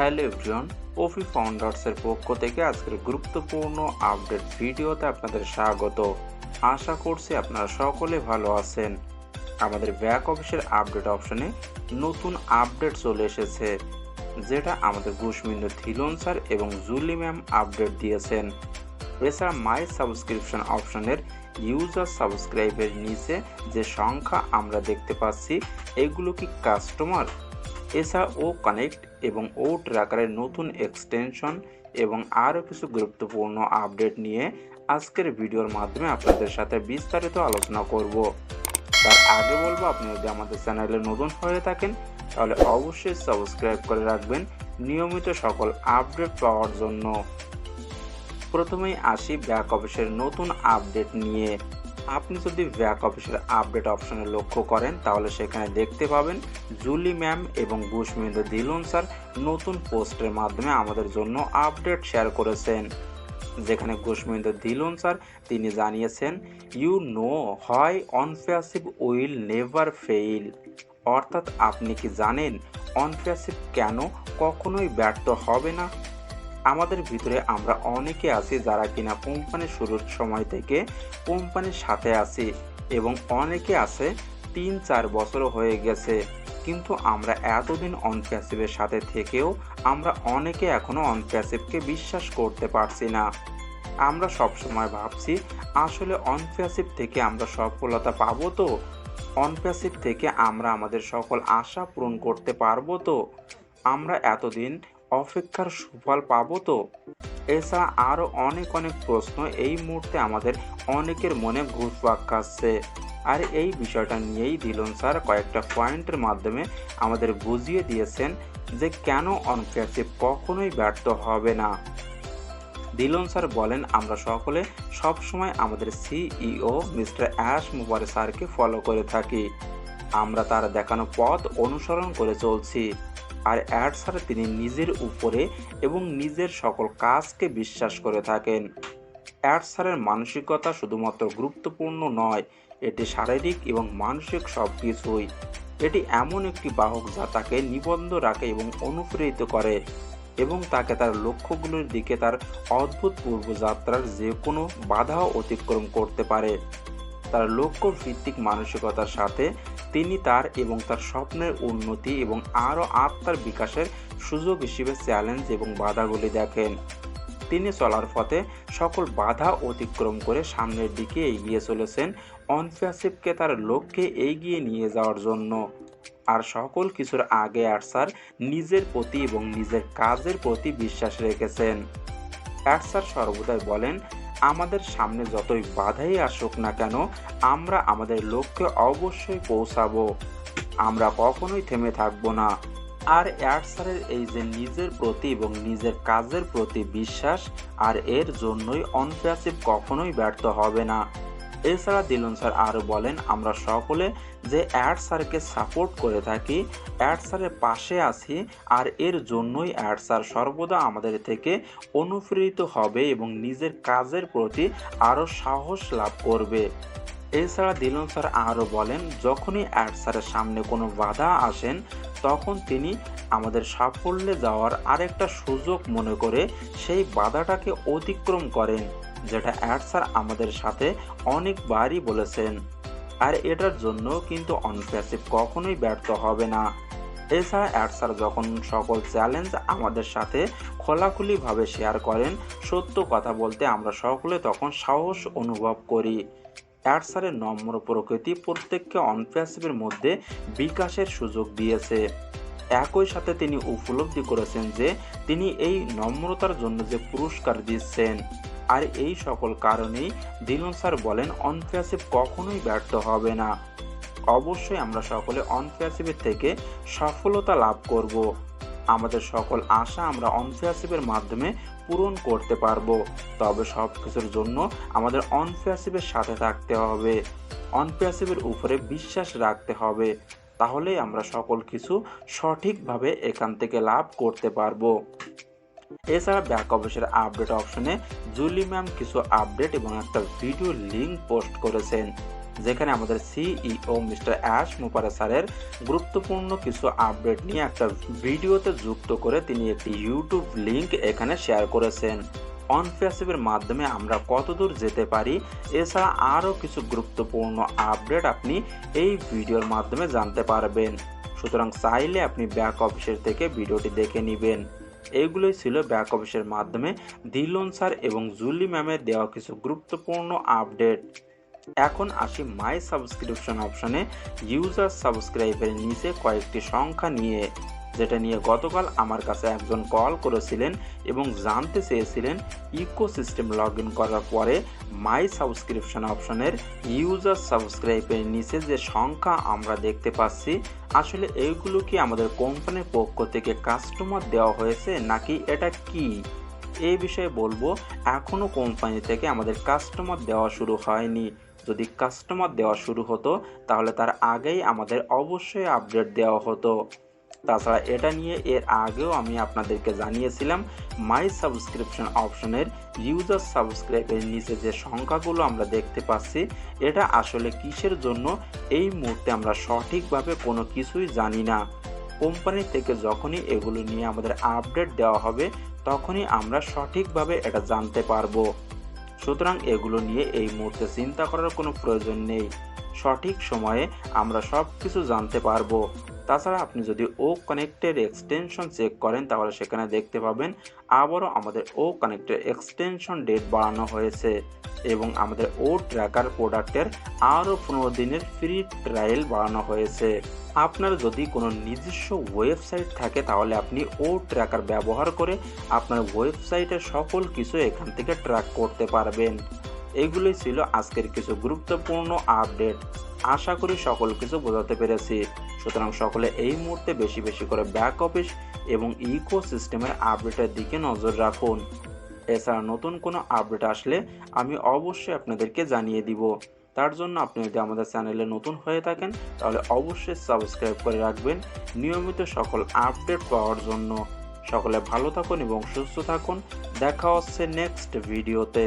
Hello everyone, পফি ফাউন্ডার্সের পক্ষ থেকে আজকের গুরুত্বপূর্ণ আপডেট ভিডিওতে আপনাদের স্বাগত। আশা করছি আপনারা সকলে ভালো আছেন। আমাদের ব্যাক অফিসের আপডেট অপশনে নতুন আপডেট চলে এসেছে, যেটা আমাদের ঘুষমিন্দু ধিলন স্যার এবং জুলি ম্যাম আপডেট দিয়েছেন। এছাড়া মাই সাবস্ক্রিপশন অপশনের ইউজার সাবস্ক্রাইবের নিচে যে সংখ্যা আমরা দেখতে পাচ্ছি, এগুলো কি কাস্টমার? এছাড়া ও কানেক্ট এবং ও ট্র্যাকারের নতুন এক্সটেনশন এবং আরও কিছু গুরুত্বপূর্ণ আপডেট নিয়ে আজকের ভিডিওর মাধ্যমে আপনাদের সাথে বিস্তারিত আলোচনা করব। তার আগে বলবো, আপনি যদি আমাদের চ্যানেলে নতুন হয়ে থাকেন তাহলে অবশ্যই সাবস্ক্রাইব করে রাখবেন নিয়মিত সকল আপডেট পাওয়ার জন্য। প্রথমেই আসি ব্যাক অফিসের নতুন আপডেট নিয়ে। আপনি যদি ব্যাক অফিসের আপডেট অপশনে লক্ষ্য করেন তাহলে সেখানে দেখতে পাবেন জুলি ম্যাম এবং ঘুষমিন্দু ধিলন স্যার নতুন পোস্টের মাধ্যমে আমাদের জন্য আপডেট শেয়ার করেছেন। যেখানে ঘুষমিন্দু ধিলন স্যার তিনি জানিয়েছেন, ইউ নো হয় অনপ্যাসিভ উইল নেভার ফেইল। অর্থাৎ আপনি কি জানেন অনপ্যাসিভ কেন কখনোই ব্যর্থ হবে না? আমাদের ভিতরে আমরা অনেকে আছি যারা কিনা কোম্পানির শুরুর সময় থেকে কোম্পানির সাথে আছি, এবং অনেকে আছে 3-4 বছরও হয়ে গেছে, কিন্তু আমরা এতদিন অনপ্যাসিভের সাথে থেকেও আমরা অনেকে এখনো অনপ্যাসিভকে বিশ্বাস করতে পারছি না। আমরা সবসময় ভাবছি আসলে অনপ্যাসিভ থেকে আমরা সফলতা পাবো তো, অনপ্যাসিভ থেকে আমরা আমাদের সকল আশা পূরণ করতে পারবো তো, আমরা এতদিন অপেক্ষার সুফল পাবো তো। এছাড়া আরও অনেক প্রশ্ন এই মুহূর্তে আমাদের অনেকের মনে ঘুরপাক খাচ্ছে। আর এই বিষয়টা নিয়েই ধিলন স্যার কয়েকটা পয়েন্টের মাধ্যমে আমাদের বুঝিয়ে দিয়েছেন যে কেন অনপ্যাসিভ কখনোই ব্যর্থ হবে না। ধিলন স্যার বলেন, আমরা সকলে সবসময় আমাদের সিইও মিস্টার অ্যাশ মুবারক স্যারকে ফলো করে থাকি। আমরা তার দেখানো পথ অনুসরণ করে চলছি। আর অ্যাড স্যার তিনি নিজের উপরে এবং নিজের সকল কাজকে বিশ্বাস করে থাকেন। অ্যাড স্যারের মানসিকতা শুধুমাত্র গুরুত্বপূর্ণ নয়, এটি শারীরিক এবং মানসিক সব কিছুই। এটি এমন একটি বাহক যা তাকে নিবন্ধ রাখে এবং অনুপ্রেরিত করে, এবং তাকে তার লক্ষ্যগুলোর দিকে তার অভূতপূর্ব যাত্রার যে কোনো বাধা অতিক্রম করতে পারে। তার লক্ষ্য ভিত্তিক মানসিকতার সাথে তিনি তার এবং তার স্বপ্নের উন্নতি এবং আরও আত্মার বিকাশের সুযোগ হিসেবে চ্যালেঞ্জ এবং বাধাগুলি দেখেন। তিনি চলার পথে সকল বাধা অতিক্রম করে সামনের দিকে এগিয়ে চলেছেন, অনপ্যাসিভকে তার লক্ষ্যে এগিয়ে নিয়ে যাওয়ার জন্য। আর সকল কিছুর আগে স্যার নিজের প্রতি এবং নিজের কাজের প্রতি বিশ্বাস রেখেছেন। স্যার সর্বদাই বলেন, আমাদের সামনে যতই বাধাই আসুক না কেন, আমরা আমাদের লক্ষ্যে অবশ্যই পৌঁছাবো, আমরা কখনোই থেমে থাকবো না। আর স্যারের এই যে নিজের প্রতি এবং নিজের কাজের প্রতি বিশ্বাস, আর এর জন্যই অনপ্যাসিভ কখনোই ব্যর্থ হবে না। এছাড়া ধিলন স্যার আরও বলেন, আমরা সকলে যে স্যারকে সাপোর্ট করে থাকি, স্যারের পাশে আছি, আর এর জন্যই স্যার সর্বদা আমাদের থেকে অনুপ্রেরিত হবে এবং নিজের কাজের প্রতি আরও সাহস লাভ করবে। এছাড়া ধিলন স্যার আরও বলেন, যখনই স্যারের সামনে কোনো বাধা আসেন তখন তিনি আমাদের সাফল্যে যাওয়ার আরেকটা সুযোগ মনে করে সেই বাধাটাকে অতিক্রম করেন, যেটা স্যার আমাদের সাথে অনেকবারই বলেছেন। আর এটার জন্য কিন্তু অনপ্যাসিভ কখনোই ব্যর্থ হবে না। এছাড়া স্যার যখন সকল চ্যালেঞ্জ আমাদের সাথে খোলাখুলিভাবে শেয়ার করেন, সত্য কথা বলতে আমরা সকলে তখন সাহস অনুভব করি। স্যারের নম্র প্রকৃতি প্রত্যেককে অনপ্যাসিভের মধ্যে বিকাশের সুযোগ দিয়েছে। একই সাথে তিনি উপলব্ধি করেছেন যে তিনি এই নম্রতার জন্য যে পুরস্কার দিচ্ছেন। আর এই সকল কারণেই ধিলন স্যার বলেন, অনপ্যাসিভ কখনোই ব্যর্থ হবে না। অবশ্যই আমরা সকলে অনপ্যাসিভের থেকে সফলতা লাভ করব। আমাদের সকল আশা আমরা অনপ্যাসিভের মাধ্যমে পূরণ করতে পারবো। তবে সব কিছুর জন্য আমাদের অনপ্যাসিভের সাথে থাকতে হবে, অনপ্যাসিভের উপরে বিশ্বাস রাখতে হবে, তাহলেই আমরা সকল কিছু সঠিকভাবে এখান থেকে লাভ করতে পারবো। এছাড়া ব্যাক অফিসের আপডেট অপশনে জুলি ম্যাম কিছু আপডেট এবং একটা ভিডিও লিঙ্ক পোস্ট করেছেন। যেখানে আমাদের সিইও মিস্টার অ্যাশ মুপারে স্যারের গুরুত্বপূর্ণ কিছু আপডেট নিয়ে একটা ভিডিওতে যুক্ত করে তিনি একটি ইউটিউব লিংক এখানে শেয়ার করেছেন। অনপ্যাসিভের মাধ্যমে আমরা কতদূর যেতে পারি, এছাড়া আরও কিছু গুরুত্বপূর্ণ আপডেট আপনি এই ভিডিওর মাধ্যমে জানতে পারবেন। সুতরাং চাইলে আপনি ব্যাক অফিসের থেকে ভিডিওটি দেখে নেবেন। এগুলোই ছিল ব্যাক অফিসের মাধ্যমে দিলন স্যার এবং জুলি ম্যামের দেওয়া কিছু গুরুত্বপূর্ণ আপডেট। এখন আসি মাই সাবস্ক্রিপশন অপশনে ইউজার সাবস্ক্রাইবের নিচে কয়েকটি সংখ্যা নিয়ে, যেটা নিয়ে গতকাল আমার কাছে একজন কল করেছিলেন এবং জানতে চেয়েছিলেন ইকোসিস্টেম লগ ইন করার পরে মাই সাবস্ক্রিপশন অপশনের ইউজার সাবস্ক্রাইবের নিচে যে সংখ্যা আমরা দেখতে পাচ্ছি, আসলে এইগুলো কি আমাদের কোম্পানির পক্ষ থেকে কাস্টমার দেওয়া হয়েছে নাকি এটা কি? এই বিষয়ে বলবো, এখনও কোম্পানি থেকে আমাদের কাস্টমার দেওয়া শুরু হয়নি। যদি কাস্টমার দেওয়া শুরু হতো তাহলে তার আগেই আমাদের অবশ্যই আপডেট দেওয়া হতো। তাছাড়া এটা নিয়ে এর আগেও আমি আপনাদেরকে জানিয়েছিলাম মাই সাবস্ক্রিপশন অপশনের ইউজার সাবস্ক্রাইবের নিচে যে সংখ্যাগুলো আমরা দেখতে পাচ্ছি, এটা আসলে কিসের জন্য এই মুহূর্তে আমরা সঠিকভাবে কোনো কিছুই জানি না। কোম্পানি থেকে যখনই এগুলো নিয়ে আমাদের আপডেট দেওয়া হবে তখনই আমরা সঠিকভাবে এটা জানতে পারবো। সুতরাং এগুলো নিয়ে এই মুহূর্তে চিন্তা করার কোনো প্রয়োজন নেই। সঠিক সময়ে আমরা সব কিছু জানতে পারবো। তাছাড়া আপনি যদি ও কানেক্টের এক্সটেনশন চেক করেন তাহলে সেখানে দেখতে পাবেন আবারও আমাদের ও কানেক্টের এক্সটেনশন ডেট বাড়ানো হয়েছে এবং আমাদের ও ট্র্যাকার প্রোডাক্টের আরও 15 দিনের ফ্রি ট্রায়াল বাড়ানো হয়েছে। আপনার যদি কোনো নিজস্ব ওয়েবসাইট থাকে তাহলে আপনি ও ট্র্যাকার ব্যবহার করে আপনার ওয়েবসাইটের সকল কিছু এখান থেকে ট্র্যাক করতে পারবেন। এগুলোই ছিল আজকের কিছু গুরুত্বপূর্ণ আপডেট। আশা করি সকল কিছু বোঝাতে পেরেছি। সুতরাং সকলে এই মুহূর্তে বেশি বেশি করে ব্যাক অফিস এবং ইকোসিস্টেমের আপডেটের দিকে নজর রাখুন। এছাড়া নতুন কোনো আপডেট আসলে আমি অবশ্যই আপনাদেরকে জানিয়ে দিব। তার জন্য আপনি যদি আমাদের চ্যানেলে নতুন হয়ে থাকেন তাহলে অবশ্যই সাবস্ক্রাইব করে রাখবেন নিয়মিত সকল আপডেট পাওয়ার জন্য। সকলে ভালো থাকুন এবং সুস্থ থাকুন। দেখা হচ্ছে নেক্সট ভিডিওতে।